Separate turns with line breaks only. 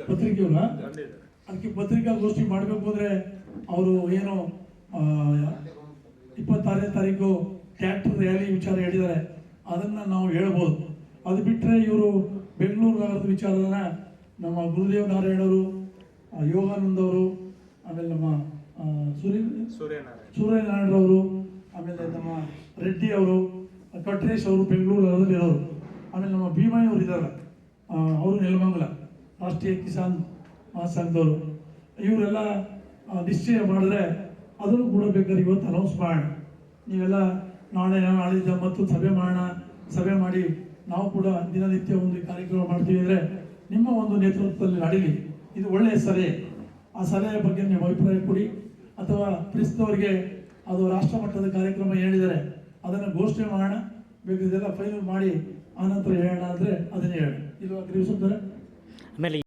ಪತ್ರಿಕೆಯವ್ರ ಅದಕ್ಕೆ ಪತ್ರಿಕಾಗೋಷ್ಠಿ ಮಾಡಬೇಕು ಅಂದರೆ ಅವರು ಏನು 26ನೇ ತಾರೀಕು ಟ್ರ್ಯಾಕ್ಟರ್ ರ್ಯಾಲಿ ವಿಚಾರ ಹೇಳಿದ್ದಾರೆ, ಅದನ್ನು ನಾವು ಹೇಳ್ಬೋದು. ಅದು ಬಿಟ್ಟರೆ ಇವರು ಬೆಂಗಳೂರು ನಗರದ ವಿಚಾರನ ನಮ್ಮ ಗುರುದೇವ್ ನಾರಾಯಣವರು, ಯೋಗಾನಂದವರು, ಆಮೇಲೆ ನಮ್ಮ ಸೂರ್ಯನಾರಾಯಣರವರು, ಆಮೇಲೆ ನಮ್ಮ ರೆಡ್ಡಿ ಅವರು, ಕಟ್ರೇಶ್ ಅವರು ಬೆಂಗಳೂರು ನಗರದಲ್ಲಿ ಇರೋರು, ಆಮೇಲೆ ನಮ್ಮ ಭೀಮಯ್ಯ ಅವರು ಇದ್ದಾರೆ, ಅವರು ನೆಲಮಂಗಲ ರಾಷ್ಟ್ರೀಯ ಕಿಸಾನ್ ಮಹಾಸಂಘದವರು. ಇವರೆಲ್ಲ ನಿಶ್ಚಯ ಮಾಡಿದ್ರೆ ಅದನ್ನು ಕೂಡ ಬೇಕಾದ್ರೆ ಇವತ್ತು ಅನೌನ್ಸ್ ಮಾಡೋಣ. ನೀವೆಲ್ಲ ನಾಳಿದ್ದ ಮತ್ತು ಸಭೆ ಮಾಡಿ ನಾವು ಕೂಡ ದಿನನಿತ್ಯ ಒಂದು ಕಾರ್ಯಕ್ರಮ ಮಾಡ್ತೀವಿ ಅಂದರೆ ನಿಮ್ಮ ಒಂದು ನೇತೃತ್ವದಲ್ಲಿ ನಡೀಲಿ. ಇದು ಒಳ್ಳೆಯ ಸಲಹೆ. ಆ ಸಲಹೆಯ ಬಗ್ಗೆ ನೀವು ಅಭಿಪ್ರಾಯ ಕೊಡಿ, ಅಥವಾ ಪ್ರಿಸ್ನವರಿಗೆ ಅದು ರಾಷ್ಟ್ರ ಮಟ್ಟದ ಕಾರ್ಯಕ್ರಮ ಹೇಳಿದರೆ ಅದನ್ನು ಘೋಷಣೆ ಮಾಡೋಣ. ಬೇಕಾದೆಲ್ಲ ಫೈನಲ್ ಮಾಡಿ ಆನಂತರ ಹೇಳೋಣ ಅಂದರೆ ಅದನ್ನೇ ಹೇಳಿ. ಇಲ್ವಾ ಗಿರೀಶ್?
ಆಮೇಲೆ